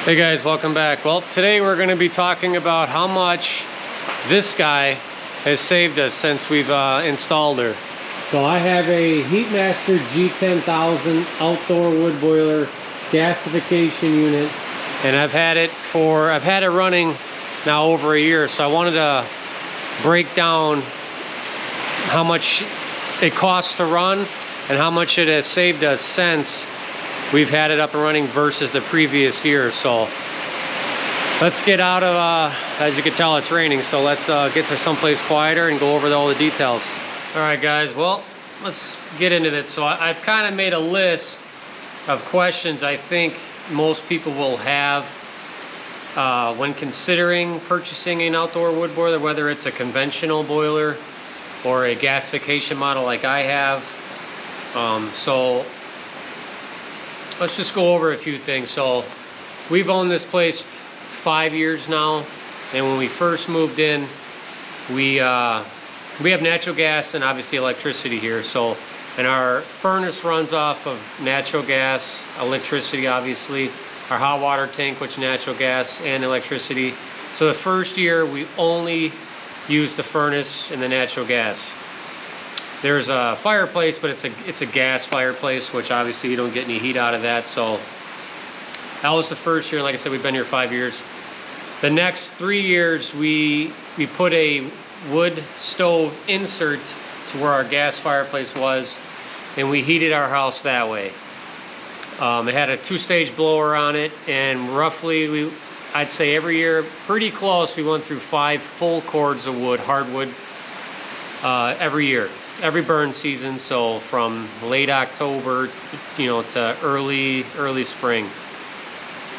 Hey guys, welcome back. Well, today we're going to be talking about how much this guy has saved us since we've installed her. So I have a HeatMaster G10000 outdoor wood boiler gasification unit, and I've had it running now over a year. So I wanted to break down how much it costs to run and how much it has saved us since we've had it up and running versus the previous year. So let's get out of, as you can tell, it's raining, so let's get to someplace quieter and go over all the details. All right guys, well, let's get into this. So I've kind of made a list of questions I think most people will have when considering purchasing an outdoor wood boiler, whether it's a conventional boiler or a gasification model like I have. So let's just go over a few things. So we've owned this place 5 years now, and when we first moved in, we have natural gas and obviously electricity here. So, and our furnace runs off of natural gas, electricity obviously, our hot water tank, which is natural gas and electricity. So the first year we only used the furnace and the natural gas. There's a fireplace, but it's a gas fireplace, which obviously you don't get any heat out of that. So that was the first year. Like I said, we've been here 5 years. The next 3 years, we put a wood stove insert to where our gas fireplace was, and we heated our house that way. It had a 2-stage blower on it, and roughly, I'd say every year, pretty close, we went through 5 full cords of wood, hardwood, every year. Every burn season, so from late October, to early spring.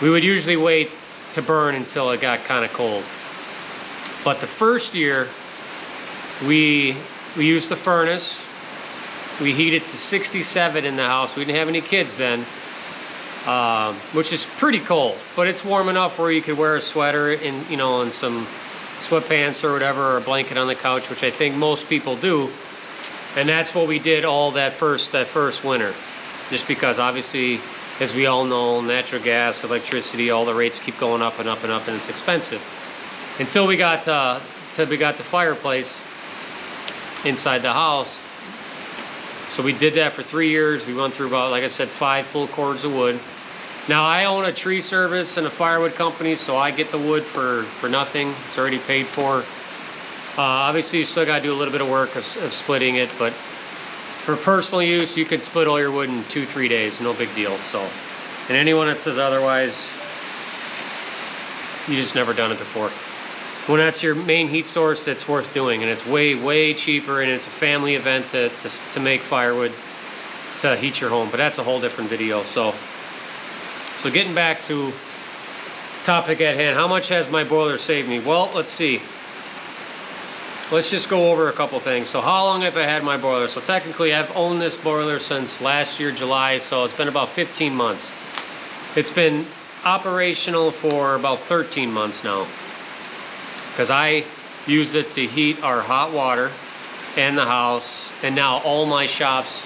We would usually wait to burn until it got kind of cold. But the first year, we used the furnace. We heated to 67 in the house. We didn't have any kids then, which is pretty cold, but it's warm enough where you could wear a sweater and and some sweatpants or whatever, or a blanket on the couch, which I think most people do. And that's what we did all that first winter, just because obviously, as we all know, natural gas, electricity, all the rates keep going up and up and up, and it's expensive. Until we got the fireplace inside the house. So we did that for 3 years. We went through about, like I said, 5 full cords of wood. Now I own a tree service and a firewood company, so I get the wood for nothing. It's already paid for. Obviously, you still got to do a little bit of work of splitting it, but for personal use, you can split all your wood in 2-3 days, no big deal. So, and anyone that says otherwise, you just never done it before. When that's your main heat source, it's worth doing, and it's way cheaper, and it's a family event to make firewood to heat your home. But that's a whole different video. So getting back to topic at hand, how much has my boiler saved me? Well, let's see. Let's just go over a couple things. So how long have I had my boiler? So technically I've owned this boiler since last year, July, so it's been about 15 months. It's been operational for about 13 months now, because I use it to heat our hot water and the house, and now all my shops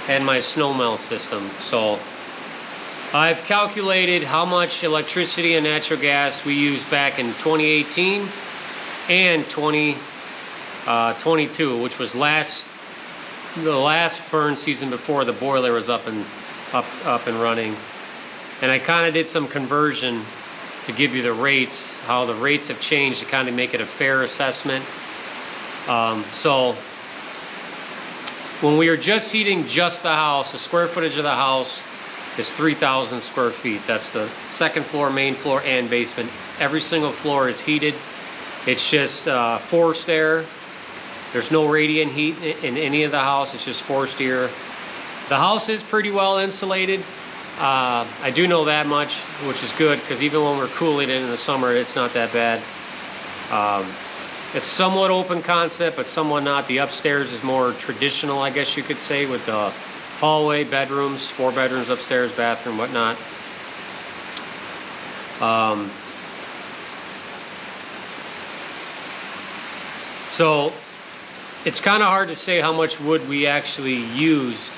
and my snow melt system. So I've calculated how much electricity and natural gas we used back in 2018 and 2022, which was the last burn season before the boiler was up and running. And I kind of did some conversion to give you the rates, how the rates have changed, to kind of make it a fair assessment. So when we are just heating just the house, the square footage of the house is 3,000 square feet. That's the second floor, main floor, and basement. Every single floor is heated. It's just forced air. There's no radiant heat in any of the house. It's just forced air. The house is pretty well insulated. I do know that much, which is good, because even when we're cooling it in the summer, it's not that bad. It's somewhat open concept, but somewhat not. The upstairs is more traditional, I guess you could say, with the hallway, bedrooms, 4 bedrooms upstairs, bathroom, whatnot. So it's kind of hard to say how much wood we actually used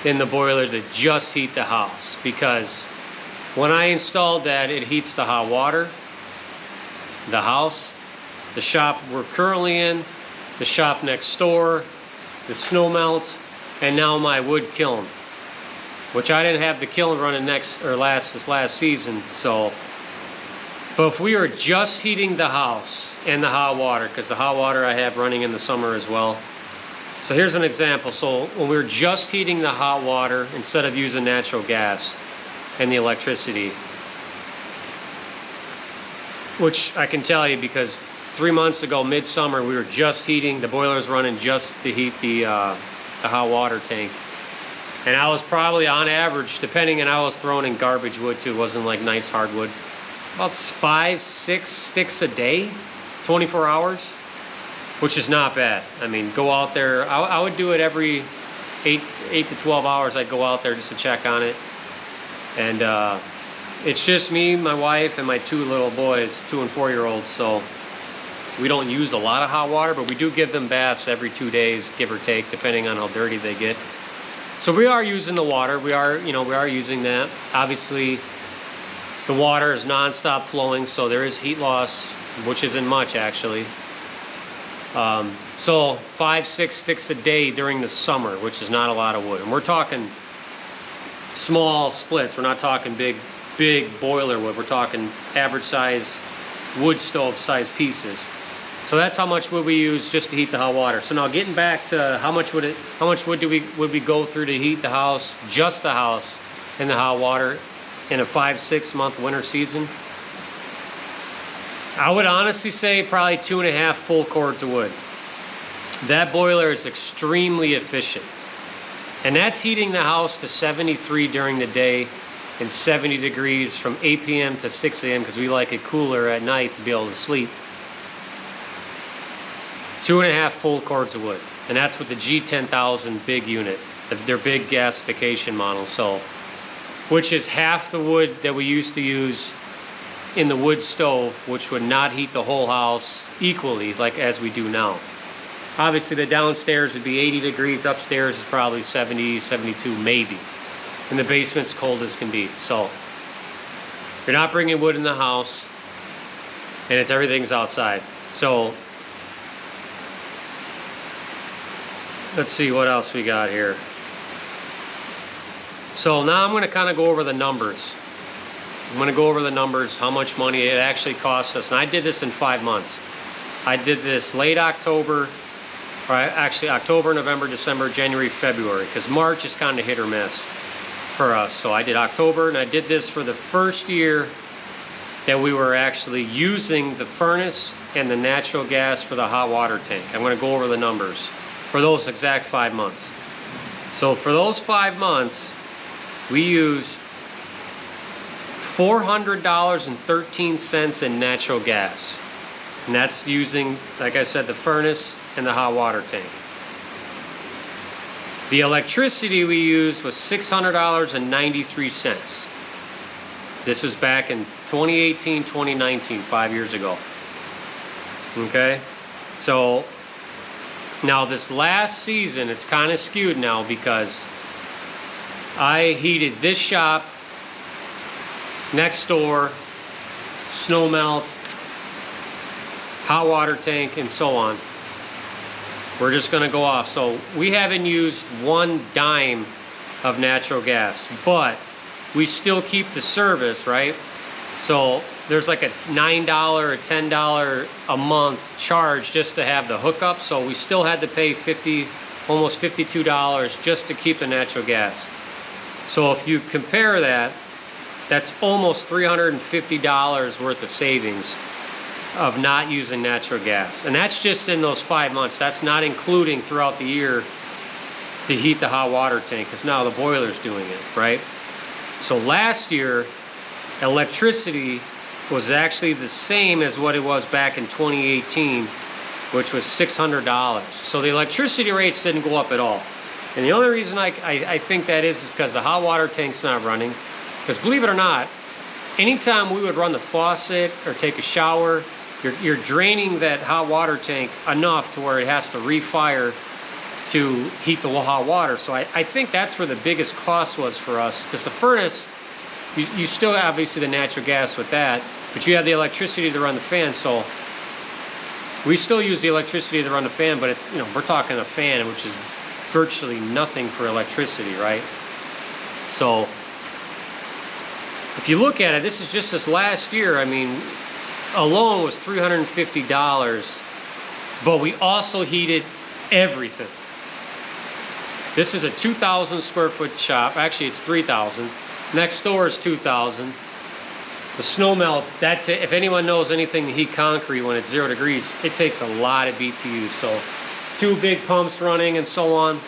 in the boiler to just heat the house, because When I installed that, it heats the hot water, the house, the shop we're currently in, the shop next door, the snow melt, and now my wood kiln, which I didn't have the kiln running this last season. So, but if we were just heating the house and the hot water, because the hot water I have running in the summer as well. So here's an example. So when we were just heating the hot water instead of using natural gas and the electricity, which I can tell you because 3 months ago, midsummer, we were just heating, the boiler's running just to heat the hot water tank. And I was probably on average, depending, and I was throwing in garbage wood too, it wasn't like nice hardwood, about 5, 6 sticks a day, 24 hours, which is not bad. I mean, go out there, I would do it every 8 to 12 hours. I'd go out there just to check on it. And it's just me, my wife, and my 2 little boys, 2 and 4-year-olds, so we don't use a lot of hot water, but we do give them baths every 2 days, give or take, depending on how dirty they get. So we are using the water. We are using that. Obviously, the water is non-stop flowing, so there is heat loss, which isn't much actually. So 5, 6 sticks a day during the summer, which is not a lot of wood. And we're talking small splits. We're not talking big boiler wood. We're talking average size wood stove size pieces. So that's how much wood we use just to heat the hot water. So now getting back to how much wood would we go through to heat the house, just the house, in the hot water in a 5, 6 month winter season? I would honestly say probably 2.5 full cords of wood. That boiler is extremely efficient. And that's heating the house to 73 during the day and 70 degrees from 8 p.m. to 6 a.m. because we like it cooler at night to be able to sleep. 2.5 full cords of wood. And that's with the G10000 big unit, their big gasification model. So, which is half the wood that we used to use in the wood stove, which would not heat the whole house equally like as we do now. Obviously the downstairs would be 80 degrees, upstairs is probably 70, 72 maybe. And the basement's cold as can be. So you're not bringing wood in the house and everything's outside. So let's see what else we got here. So now I'm gonna kind of go over the numbers. I'm gonna go over the numbers, how much money it actually cost us. And I did this in 5 months. I did this late October, or actually October, November, December, January, February, because March is kind of hit or miss for us. So I did October, and I did this for the first year that we were actually using the furnace and the natural gas for the hot water tank. I'm gonna go over the numbers for those exact 5 months. So for those 5 months, we used $400.13 in natural gas. And that's using, like I said, the furnace and the hot water tank. The electricity we used was $600.93. This was back in 2018, 2019, 5 years ago. Okay? So now this last season, it's kind of skewed now because I heated this shop, next door, snow melt, hot water tank, and so on. We're just gonna go off. So we haven't used 1 dime of natural gas, but we still keep the service, right? So there's like a $9 or $10 a month charge just to have the hookup. So we still had to pay almost $52 just to keep the natural gas. So if you compare that, that's almost $350 worth of savings of not using natural gas. And that's just in those 5 months. That's not including throughout the year to heat the hot water tank, because now the boiler's doing it, right? So last year, electricity was actually the same as what it was back in 2018, which was $600. So the electricity rates didn't go up at all. And the only reason I think that is because the hot water tank's not running. Because believe it or not, anytime we would run the faucet or take a shower, you're draining that hot water tank enough to where it has to refire to heat the hot water. So I think that's where the biggest cost was for us, because the furnace You still have obviously the natural gas with that, but you have the electricity to run the fan. So we still use the electricity to run the fan, but it's, you know, we're talking a fan, which is virtually nothing for electricity, right? So if you look at it, this is just this last year, I mean, alone was $350, but we also heated everything. This is a 2,000 square foot shop. Actually, it's 3,000. Next door is 2,000. The snow melt, if anyone knows anything to heat concrete when it's 0 degrees, it takes a lot of BTUs. So 2 big pumps running and so on.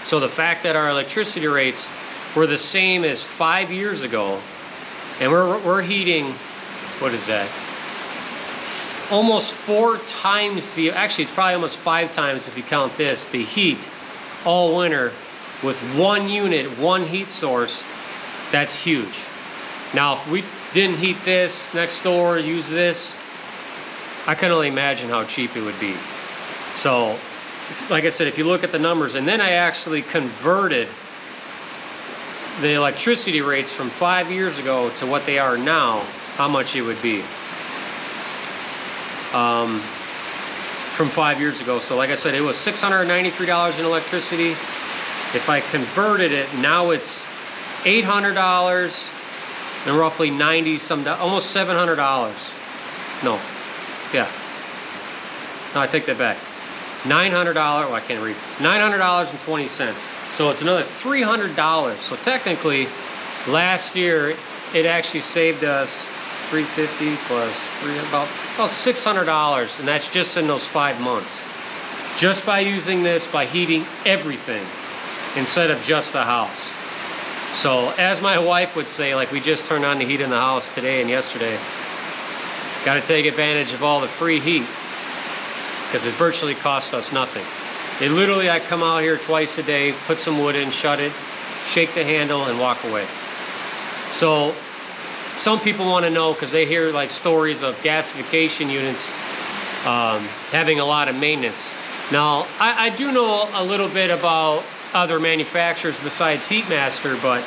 So the fact that our electricity rates were the same as 5 years ago, and we're heating, what is that? Almost 4 times the, actually it's probably almost 5 times if you count this, the heat all winter with 1 unit, 1 heat source. That's huge. Now, if we didn't heat this next door, use this, I can only imagine how cheap it would be. So, like I said, if you look at the numbers, and then I actually converted the electricity rates from 5 years ago to what they are now, how much it would be. From 5 years ago. So like I said, it was $693 in electricity. If I converted it, now it's $800 and roughly 90 some, almost $700. No, yeah. No, I take that back. $900, well, I can't read. $900.20. So it's another $300. So technically, last year, it actually saved us $350 plus about $600, and that's just in those 5 months. Just by using this, by heating everything instead of just the house. So as my wife would say, like we just turned on the heat in the house today and yesterday, got to take advantage of all the free heat because it virtually costs us nothing. It literally, I come out here twice a day, put some wood in, shut it, shake the handle, and walk away. So some people want to know, because they hear like stories of gasification units having a lot of maintenance. Now, I do know a little bit about other manufacturers besides HeatMaster, but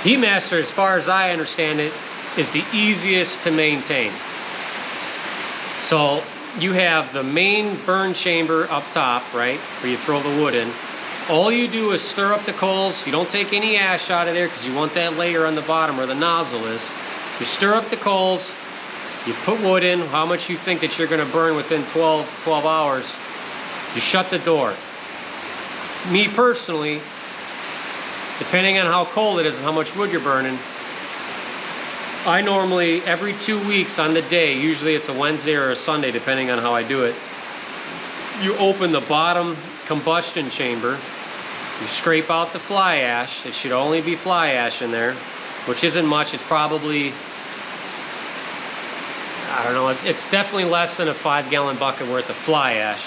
HeatMaster, as far as I understand it, is the easiest to maintain. So you have the main burn chamber up top, right, where you throw the wood in. All you do is stir up the coals. You don't take any ash out of there because you want that layer on the bottom where the nozzle is. You stir up the coals, you put wood in, how much you think that you're going to burn within 12 hours. You shut the door. Me personally, depending on how cold it is and how much wood you're burning, I normally, every 2 weeks on the day, usually it's a Wednesday or a Sunday depending on how I do it, you open the bottom combustion chamber, you scrape out the fly ash. It should only be fly ash in there, which isn't much. It's probably, I don't know, it's definitely less than a 5-gallon bucket worth of fly ash,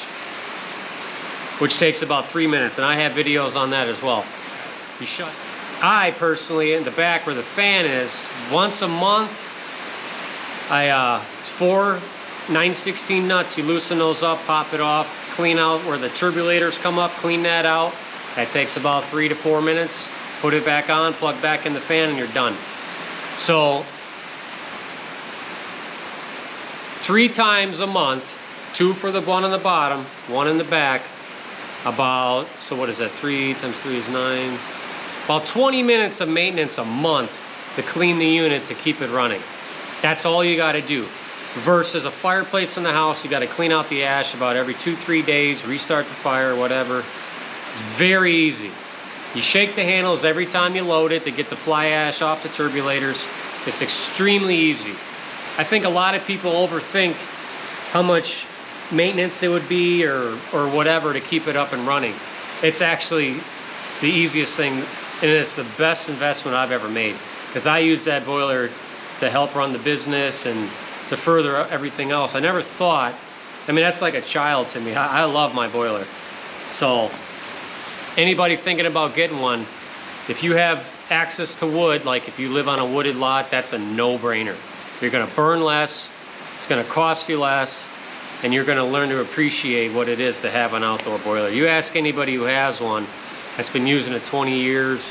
which takes about 3 minutes, and I have videos on that as well. You shut. I personally, in the back where the fan is, once a month, it's 4 9/16 nuts. You loosen those up, pop it off, clean out where the turbulators come up, clean that out. That takes about 3 to 4 minutes. Put it back on, plug back in the fan, and you're done. So 3 times a month, 2 for the one on the bottom, 1 in the back, about, so what is that, 3 times 3 is 9, about 20 minutes of maintenance a month to clean the unit to keep it running. That's all you got to do. Versus a fireplace in the house, you got to clean out the ash about every 2-3 days, restart the fire, whatever. It's very easy. You shake the handles every time you load it to get the fly ash off the turbulators. It's extremely easy. I think a lot of people overthink how much maintenance it would be or whatever to keep it up and running. It's actually the easiest thing, and it's the best investment I've ever made, because I use that boiler to help run the business and to further everything else. I never thought, I mean, that's like a child to me. I love my boiler. So anybody thinking about getting one, if you have access to wood, like if you live on a wooded lot, that's a no-brainer. You're gonna burn less, it's gonna cost you less, and you're gonna learn to appreciate what it is to have an outdoor boiler. You ask anybody who has one, that's been using it 20 years,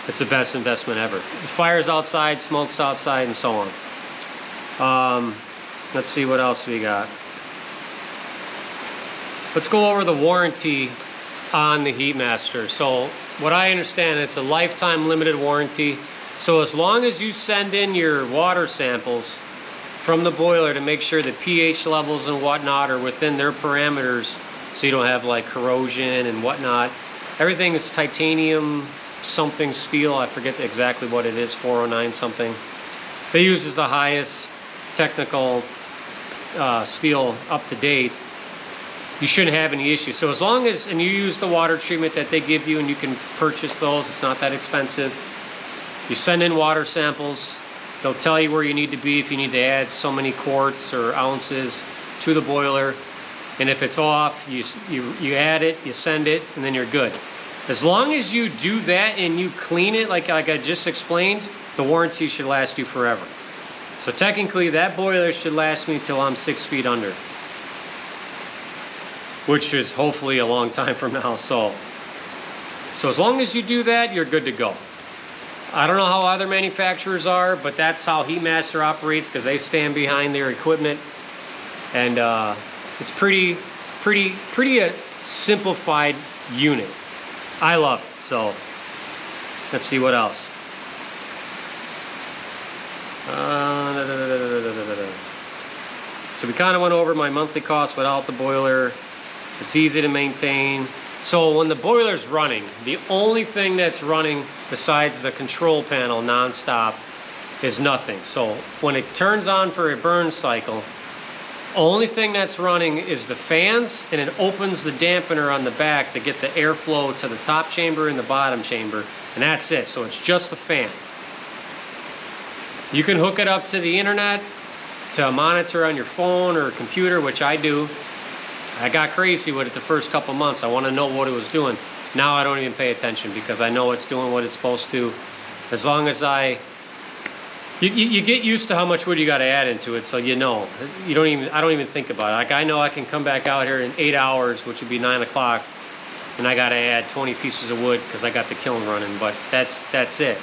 It's the best investment ever. Fires outside, smokes outside, and so on. Let's see what else we got. Let's go over the warranty on the HeatMaster. So what I understand, it's a lifetime limited warranty. So as long as you send in your water samples from the boiler to make sure the pH levels and whatnot are within their parameters, so you don't have like corrosion and whatnot. Everything is titanium something steel. I forget exactly what it is, 409 something. They use the highest technical steel up to date. You shouldn't have any issues. So as long as, and you use the water treatment that they give you, and you can purchase those, it's not that expensive. You send in water samples, they'll tell you where you need to be, if you need to add so many quarts or ounces to the boiler. And if it's off, you add it, you send it, and then you're good. As long as you do that and you clean it like I just explained, the warranty should last you forever. So technically that boiler should last me till I'm 6 feet under, which is hopefully a long time from now. So as long as you do that, you're good to go. I don't know how other manufacturers are, but that's how HeatMaster operates, because they stand behind their equipment. And it's pretty simplified unit. I love it. So let's see what else. So we kind of went over my monthly cost without the boiler. It's easy to maintain. So when the boiler's running, the only thing that's running besides the control panel non-stop is nothing. So when it turns on for a burn cycle, only thing that's running is the fans, and it opens the dampener on the back to get the airflow to the top chamber and the bottom chamber, and that's it. So it's just the fan. You can hook it up to the internet to monitor on your phone or computer, which I do. I got crazy with it the first couple months. I want to know what it was doing. Now I don't even pay attention, because I know it's doing what it's supposed to. As long as you get used to how much wood you got to add into it, so you know. I don't even think about it. Like, I know I can come back out here in 8 hours, which would be 9 o'clock, and I got to add 20 pieces of wood because I got the kiln running. But that's it.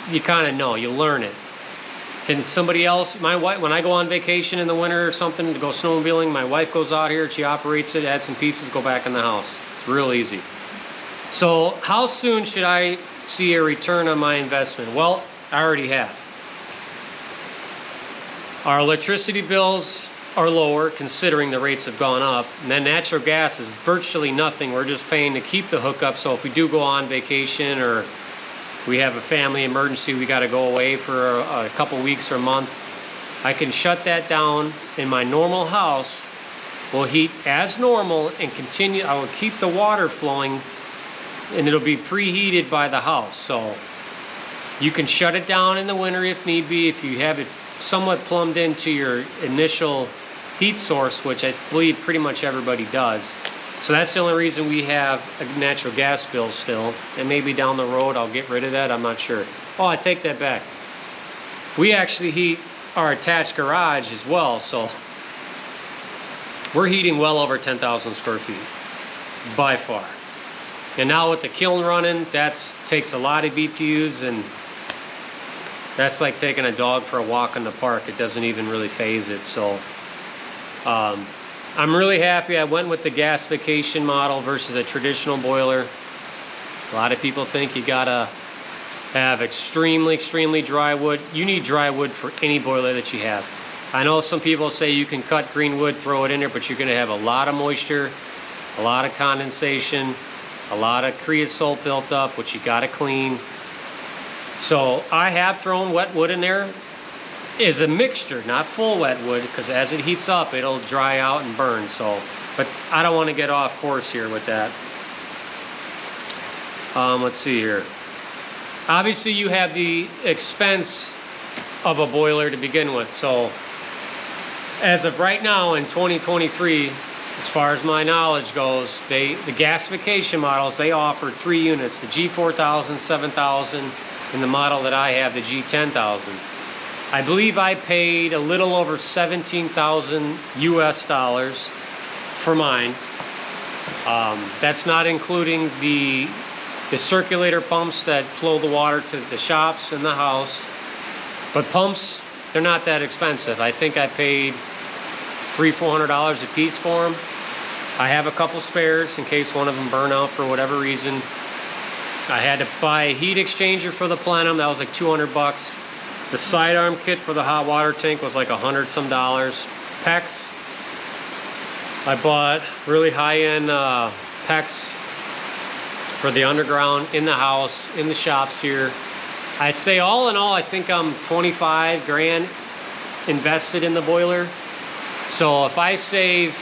You kind of know. You learn it. Can somebody else, my wife, when I go on vacation in the winter or something to go snowmobiling, my wife goes out here, she operates it, adds some pieces, go back in the house. It's real easy. So how soon should I see a return on my investment? Well, I already have. Our electricity bills are lower, considering the rates have gone up. And then natural gas is virtually nothing. We're just paying to keep the hookup. So if we do go on vacation, or we have a family emergency, we got to go away for a couple weeks or a month, I can shut that down, and my normal house will heat as normal and continue. I will keep the water flowing, and it'll be preheated by the house. So you can shut it down in the winter if need be, if you have it somewhat plumbed into your initial heat source, which I believe pretty much everybody does. So that's the only reason we have a natural gas bill still, and maybe down the road I'll get rid of that, I'm not sure. Oh, I take that back. We actually heat our attached garage as well, so we're heating well over 10,000 square feet, by far. And now with the kiln running, that takes a lot of BTUs, and that's like taking a dog for a walk in the park. It doesn't even really phase it. So I'm really happy I went with the gasification model versus a traditional boiler. A lot of people think you gotta have extremely dry wood. You need dry wood for any boiler that you have. I know some people say you can cut green wood, throw it in there, but you're gonna have a lot of moisture, a lot of condensation, a lot of creosote built up, which you gotta clean. So I have thrown wet wood in there. Is a mixture, not full wet wood, because as it heats up, it'll dry out and burn. So, but I don't want to get off course here with that. Let's see here. Obviously, you have the expense of a boiler to begin with. So, as of right now in 2023, as far as my knowledge goes, the gasification models, they offer 3 units: the G4000, 7000, and the model that I have, the G10000. I believe I paid a little over 17,000 US dollars for mine. That's not including the the circulator pumps that flow the water to the shops and the house. But pumps, they're not that expensive. I think I paid $300–400 a piece for them. I have a couple spares in case one of them burn out for whatever reason. I had to buy a heat exchanger for the plenum. That was like 200 bucks. The sidearm kit for the hot water tank was like $100-some. PEX, I bought really high-end PEX for the underground, in the house, in the shops here. I say all in all, I think I'm 25 grand invested in the boiler. So if I save,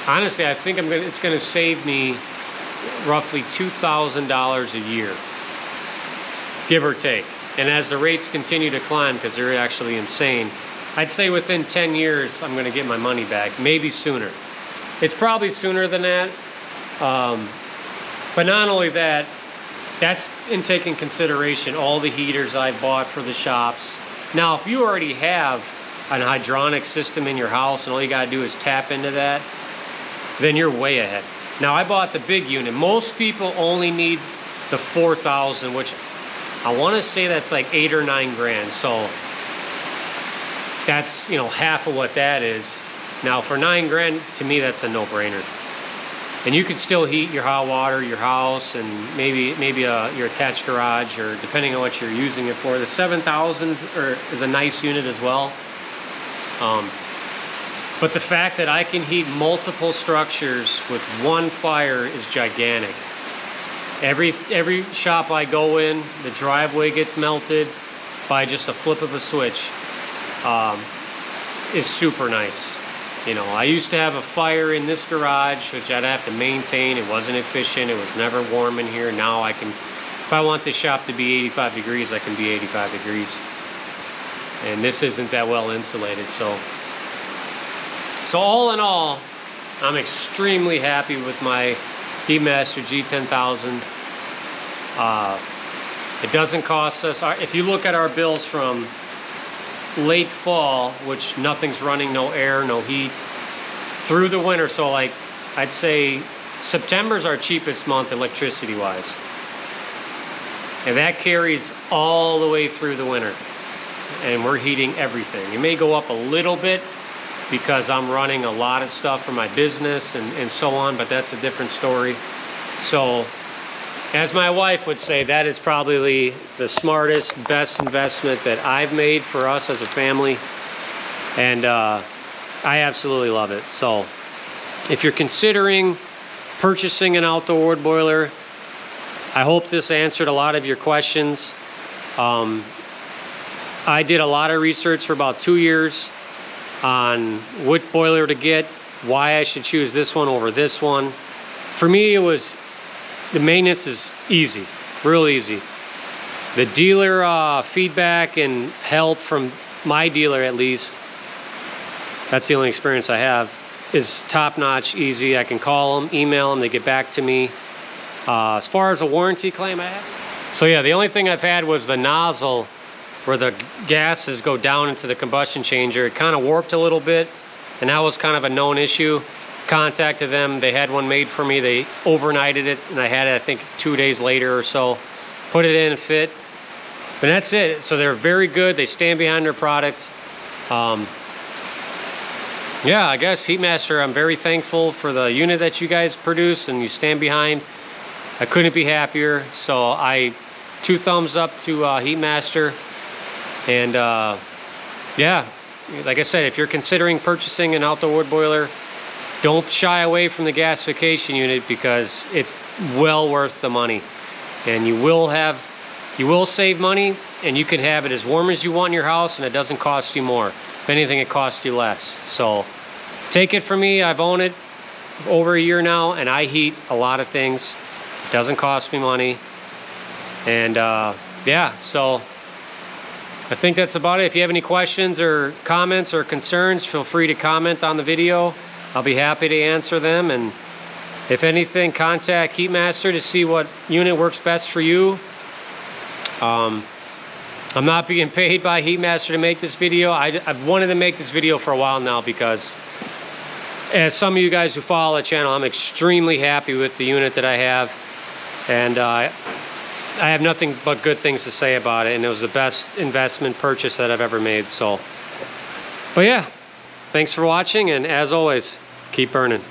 honestly, I think it's gonna save me roughly $2,000 a year, give or take. And as the rates continue to climb, because they're actually insane, I'd say within 10 years, I'm gonna get my money back, maybe sooner. It's probably sooner than that. But not only that, that's in taking consideration all the heaters I bought for the shops. Now, if you already have an hydronic system in your house and all you gotta do is tap into that, then you're way ahead. Now, I bought the big unit. Most people only need the 4,000, which I wanna say that's like 8 or 9 grand. So that's, you know, half of what that is. Now for 9 grand, to me, that's a no-brainer. And you could still heat your hot water, your house, and maybe your attached garage, or depending on what you're using it for. The 7,000 is a nice unit as well. But the fact that I can heat multiple structures with one fire is gigantic. Every shop I go in, the driveway gets melted by just a flip of a switch. Is super nice. You know, I used to have a fire in this garage, which I'd have to maintain. It wasn't efficient. It was never warm in here. Now I can, if I want this shop to be 85 degrees, I can be 85 degrees. And this isn't that well insulated. So all in all, I'm extremely happy with my HeatMaster G10000. It doesn't cost us, if you look at our bills from late fall, which nothing's running, no air, no heat, through the winter. So like, I'd say September's our cheapest month electricity wise. And that carries all the way through the winter. And we're heating everything. It may go up a little bit because I'm running a lot of stuff for my business and so on, but that's a different story. So, as my wife would say, that is probably the smartest, best investment that I've made for us as a family. And I absolutely love it. So if you're considering purchasing an outdoor wood boiler, I hope this answered a lot of your questions. I did a lot of research for about 2 years on what boiler to get, why I should choose this one over this one. For me, it was, the maintenance is easy, real easy. The dealer feedback and help from my dealer, at least, that's the only experience I have, is top-notch, easy. I can call them, email them, they get back to me. As far as a warranty claim I have, so yeah, the only thing I've had was the nozzle where the gases go down into the combustion changer. It kind of warped a little bit, and that was kind of a known issue. Contacted them, they had one made for me, they overnighted it, and I had it I think 2 days later or so, put it in, fit, but that's it. So they're very good, they stand behind their product. Yeah, I guess HeatMaster, I'm very thankful for the unit that you guys produce and you stand behind. I couldn't be happier. So 2 thumbs up to HeatMaster. And yeah, like I said, if you're considering purchasing an outdoor wood boiler, don't shy away from the gasification unit, because it's well worth the money. And you will save money, and you can have it as warm as you want in your house, and it doesn't cost you more. If anything, it costs you less. So take it from me, I've owned it over a year now, and I heat a lot of things. It doesn't cost me money. And yeah, so I think that's about it. If you have any questions or comments or concerns, feel free to comment on the video. I'll be happy to answer them. And if anything, contact HeatMaster to see what unit works best for you. I'm not being paid by HeatMaster to make this video. I've wanted to make this video for a while now, because as some of you guys who follow the channel, I'm extremely happy with the unit that I have, and I have nothing but good things to say about it, and it was the best investment purchase that I've ever made. So, but yeah, thanks for watching, and as always, keep burning.